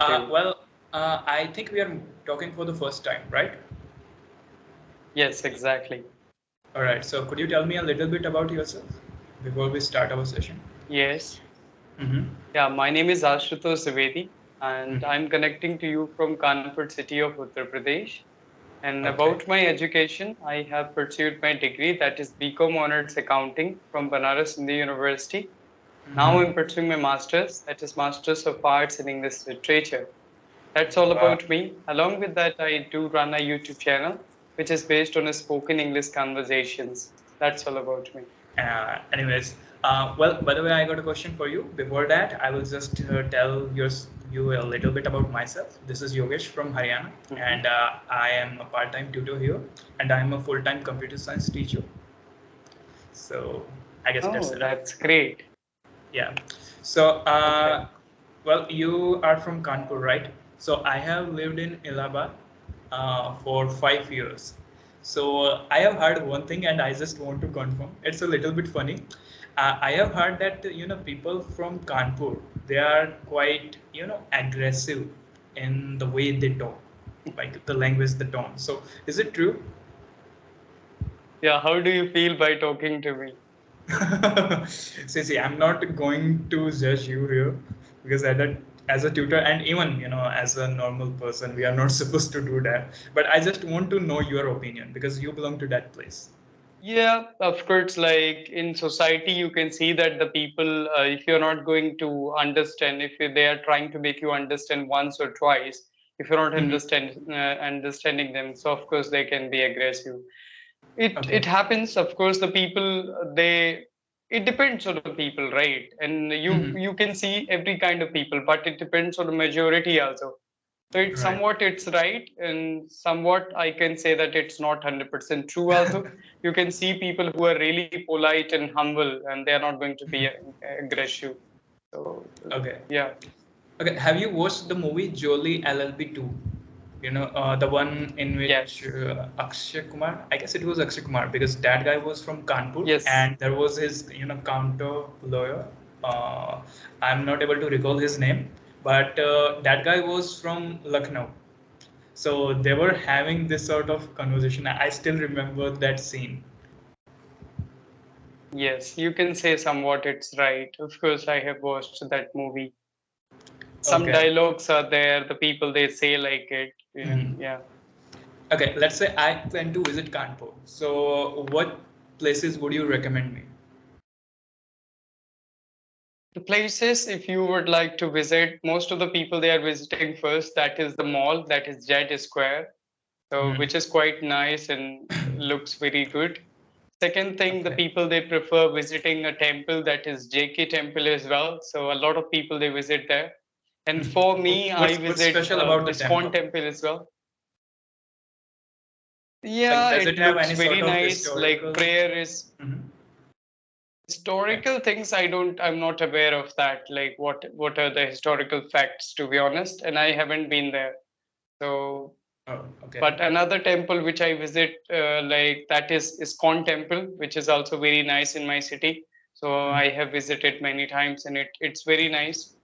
you? I think we are talking for the first time, right? Yes, exactly. All right. So could you tell me a little bit about yourself before we start our session? Yes. Mm-hmm. Yeah, my name is Ashutosh Trivedi, and Mm-hmm. I'm connecting to you from Kanpur city of Uttar Pradesh. And Okay. about my education, I have pursued my degree, that is BCom Honors Accounting from Banaras Hindu University. Now Mm-hmm. I'm pursuing my master's, that is Masters of Arts in English Literature. That's all Wow. about me. Along with that, I do run a YouTube channel, which is based on a spoken English conversations. That's all about me. Anyways, by the way, I got a question for you. Before that, I will just tell you a little bit about myself. This is Yogesh from Haryana, Mhm. and I am a part-time tutor here, and I am a full-time computer science teacher. So I guess that's Oh, enough. that's great. Yeah. So, Okay. you are from Kanpur, right? So I have lived in Allahabad for 5 years. So I have heard one thing, and I just want to confirm. It's a little bit funny. I have heard that people from Kanpur, they are quite aggressive in the way they talk, like the language, the tone. So is it true? Yeah, how do you feel by talking to me? See, I'm not going to judge you here because as a tutor and even as a normal person, we are not supposed to do that. But I just want to know your opinion because you belong to that place. Yeah, of course, like in society, you can see that the people, if you're not going to understand, if they are trying to make you understand once or twice, if you're not Hmm. understanding them, so of course they can be aggressive. It Okay. happens, of course. The people they it depends on the people, right? And you Hmm. you can see every kind of people, but it depends on the majority also. So it's Right. somewhat it's right, and somewhat I can say that it's not 100% true also. You can see people who are really polite and humble, and they are not going to be aggressive. So Okay. yeah. Okay. Have you watched the movie Jolie LLB 2? The one in which Yes. Akshay Kumar, I guess it was Akshay Kumar because that guy was from Kanpur Yes. and there was his, counter lawyer. Uh, I'm not able to recall his name, but that guy was from Lucknow. So they were having this sort of conversation. I still remember that scene. Yes, you can say somewhat it's right. Of course, I have watched that movie. Some Okay. dialogues are there, the people they say like it, Mhm. and yeah. Okay, let's say I plan to visit Kanpur. So what places would you recommend me? The places, if you would like to visit, most of the people they are visiting first, that is the mall, that is Jet Square, so Mhm. which is quite nice and looks very good. Second thing, the Okay. people they prefer visiting a temple, that is JK Temple as well. So a lot of people they visit there. And Mhm. for me, I What's visit special about the Iskon temple? Temple as well. Like, Yeah, does it it have looks any very sort of nice. Like historical? prayer is Mhm. Like, historical things. I'm not aware of that. Like what are the historical facts, to be honest? And I haven't been there. So, oh, okay. but another temple which I visit, like that is Iskon Temple, which is also very nice in my city. So Mhm. I have visited many times, and it's very nice.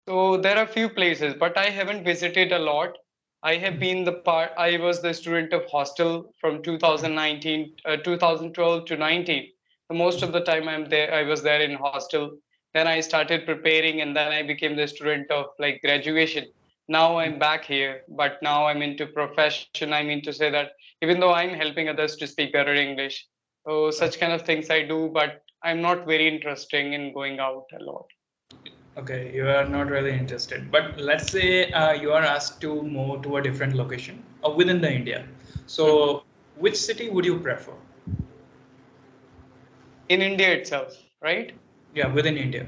So there are few places, but I haven't visited a lot. I have been the part. I was the student of hostel from 2019, 2012 to 19. So most of the time I'm there. I was there in hostel. Then I started preparing, and then I became the student of like graduation. Now I'm back here, but now I'm into profession. I mean to say that even though I'm helping others to speak better English, so such kind of things I do, but I'm not very interested in going out a lot. Okay, you are not really interested. But let's say you are asked to move to a different location within the India. So, which city would you prefer? In India itself, right? Yeah, within India.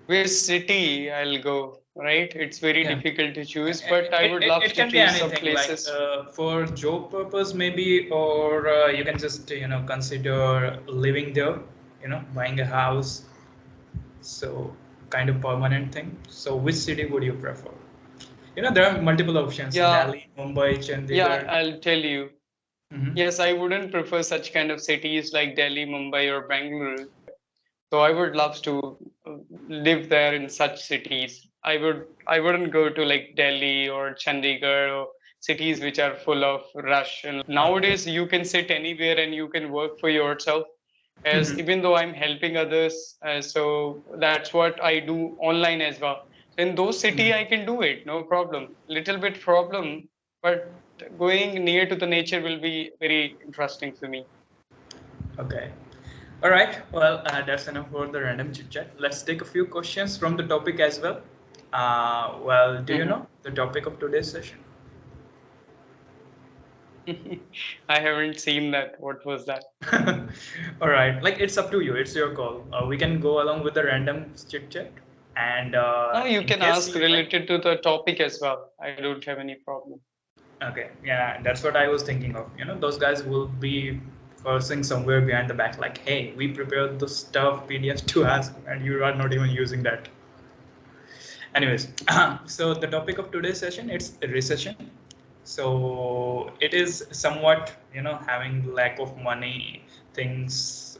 Which city I'll go, right? It's very Yeah. difficult to choose, It, but I would love it to can be choose some anything like places. for job purpose maybe, or you can just consider living there, buying a house. So kind of permanent thing. So which city would you prefer? There are multiple options: Yeah, Delhi, Mumbai, yeah, Chandigarh. I'll tell you. Hmm. Yes, I wouldn't prefer such kind of cities like Delhi, Mumbai, or Bangalore. So I would love to live there in such cities. I wouldn't go to like Delhi or Chandigarh or cities which are full of rush. And nowadays you can sit anywhere and you can work for yourself. As Mhm. even though I'm helping others, so that's what I do online as well. So in those city I can do it, no problem. Little bit problem, but going near to the nature will be very interesting for me. Okay. All right. Well, that's enough for the random chit chat. Let's take a few questions from the topic as well. Well, do you Mhm. know the topic of today's session? I haven't seen that. What was that? All right. Like it's up to you. It's your call. We can go along with the random chit chat, and No, you in can case ask you like. related to the topic as well. I don't have any problem. Okay. Yeah, that's what I was thinking of. Those guys will be cursing somewhere behind the back, like, "Hey, we prepared the stuff PDFs to ask, and you are not even using that." Anyways, so the topic of today's session, it's recession. So it is somewhat, having lack of money, things,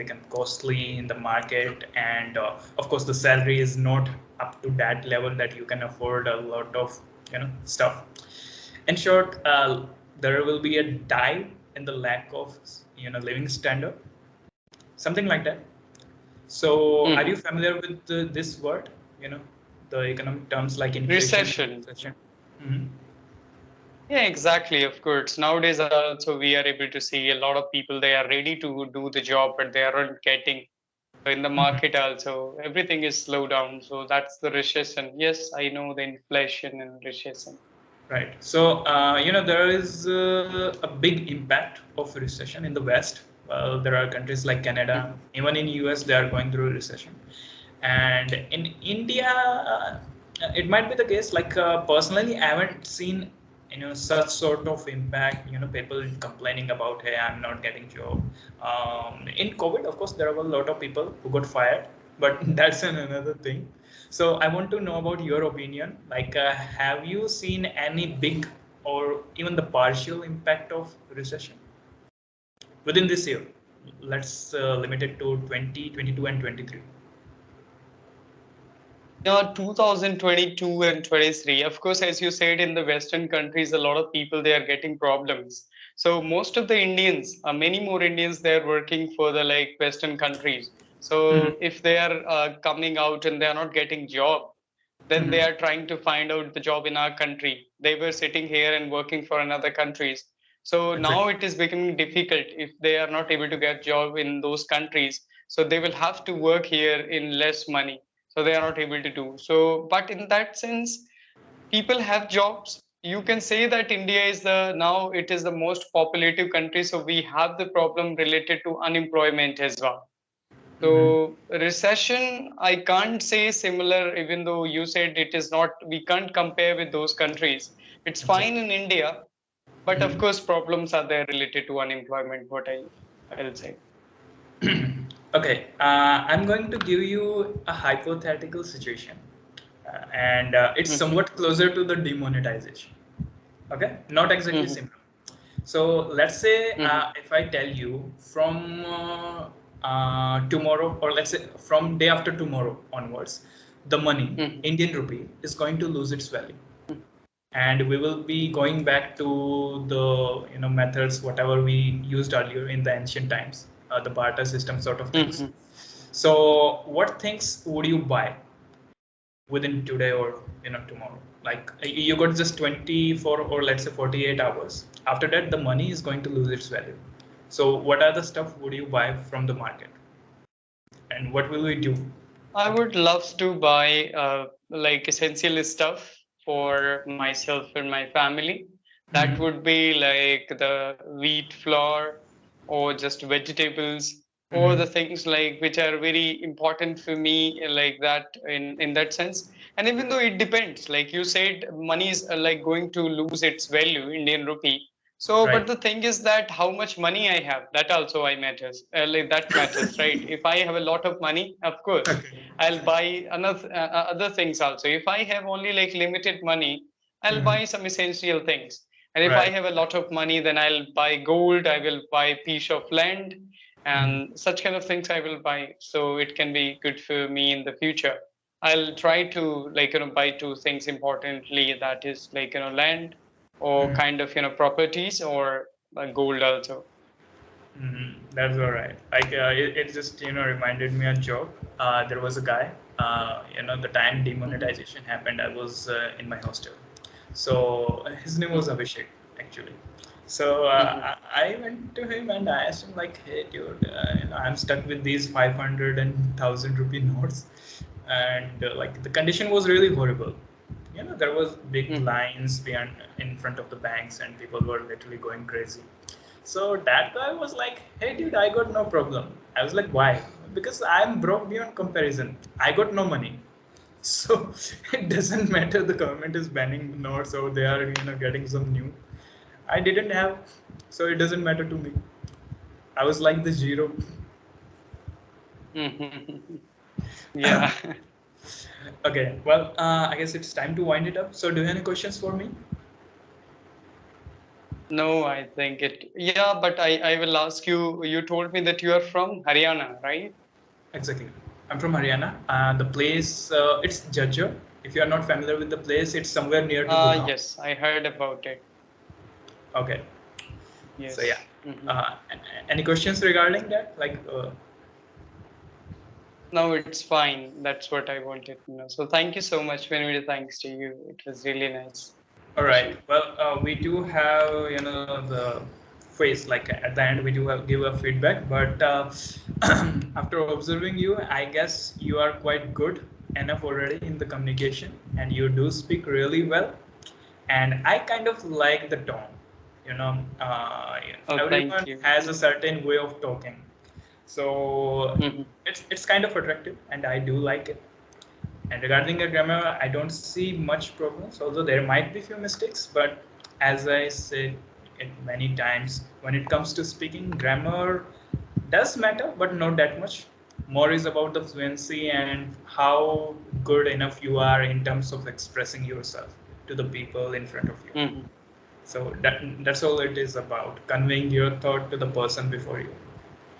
become costly in the market, and of course the salary is not up to that level that you can afford a lot of, stuff. In short, there will be a dive in the lack of, living standard, something like that. So, are you Mhm. familiar with this word? You know, the economic terms like inflation and Recession. recession. Mhm. Yeah, exactly. Of course. Nowadays, also we are able to see a lot of people. They are ready to do the job, but they aren't getting in the Mhm. market. Also, everything is slow down. So that's the recession. Yes, I know the inflation and recession. Right. So, there is a big impact of recession in the West. Well, there are countries like Canada, Mhm. even in US, they are going through a recession. And in India, it might be the case. Like personally, I haven't seen such sort of impact. People complaining about, hey, I'm not getting job. In COVID, of course, there were a lot of people who got fired, but that's another thing. So I want to know about your opinion. Like, have you seen any big or even the partial impact of recession within this year? Let's limit it to 2022 and 23. Yeah, 2022 and 23. Of course, as you said, in the Western countries, a lot of people they are getting problems. So most of the Indians, many more Indians, they are working for the like Western countries. Mhm. So if they are coming out and they are not getting job, then they Mhm. are trying to find out the job in our country. They were sitting here and working for another countries. So now Exactly. it is becoming difficult if they are not able to get job in those countries. So they will have to work here in less money. So they are not able to do. So, but in that sense, people have jobs. You can say that India is the now it is the most populated country. So we have the problem related to unemployment as well. Mhm. So recession, I can't say similar, even though you said it is not, we can't compare with those countries. It's fine Exactly. in India, but of Mhm. course problems are there related to unemployment, I'll say. Okay, I'm going to give you a hypothetical situation, and it's Mhm. somewhat closer to the demonetization. Okay, not exactly Mhm. similar. So let's say Mhm. if I tell you from tomorrow, or let's say from day after tomorrow onwards, the money, Mhm. Indian rupee, is going to lose its value, Mhm. and we will be going back to the methods whatever we used earlier in the ancient times, the barter system sort of things. Mhm. So what things would you buy within today or tomorrow? Like you got just 24 or let's say 48 hours. After that the money is going to lose its value. So what are the stuff would you buy from the market, and what will we do? I Okay. would love to buy like essential stuff for myself and my family. That Mhm. would be like the wheat flour or just vegetables or Mhm. the things like which are very important for me like that in that sense. And even though it depends, like you said, money is like going to lose its value, Indian rupee. So, but Right. the thing is that how much money I have, that also I matters. Like that matters, right? If I have a lot of money, of course, Okay. I'll buy another other things also. If I have only like limited money, I'll Mhm. buy some essential things. And if I Right. have a lot of money, then I'll buy gold. I will buy a piece of land, Mhm. and such kind of things I will buy. So it can be good for me in the future. I'll try to like buy two things importantly, that is like land or Mm. kind of properties or gold also. That's all right. Like it just reminded me a joke. There was a guy. The time Mhm. demonetization happened, I was in my hostel. So his name was Mhm. Abhishek, actually. So Mhm. I went to him and I asked him like, "Hey, dude, I'm stuck with these 500 and 1,000 rupee notes, and like the condition was really horrible. There was big Mhm. lines beyond in front of the banks, and people were literally going crazy." So that guy was like, "Hey, dude, I got no problem." I was like, "Why?" "Because I'm broke beyond comparison. I got no money." So it doesn't matter the government is banning notes or they are, getting some new. I didn't have, so it doesn't matter to me. I was like the zero. Mhm. Yeah. Okay, well, I guess it's time to wind it up. So, do you have any questions for me? No, I think it. Yeah, but I will ask you. You told me that you are from Haryana, right? Exactly. I'm from Haryana. The place, it's Jajjar. If you are not familiar with the place, it's somewhere near to Gurgaon. Yes, I heard about it. Okay. So yeah. Yes. Mhm. Any questions regarding that? Like, No, it's fine. That's what I wanted to know. So thank you so much. Many thanks to you. It was really nice all right. session. Well, we do have the phrase like at the end we do have give a feedback, but after observing you, I guess you are quite good enough already in the communication, and you do speak really well. And I kind of like the tone. Oh, Everyone thank you. has a certain way of talking, so Mhm. it's kind of attractive, and I do like it. And regarding the grammar, I don't see much problems, although there might be few mistakes. But as I said it many times, when it comes to speaking, grammar does matter, but not that much. More is about the fluency and how good enough you are in terms of expressing yourself to the people in front of you. Mhm. So that's all it is about, conveying your thought to the person before you.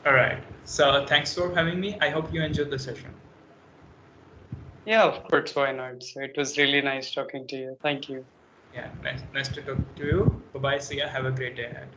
All right. So thanks for having me. I hope you enjoyed the session. Yeah, of course. Why not? So it was really nice talking to you. Thank you. Yeah, nice to talk to you. Bye bye. See ya. Have a great day ahead.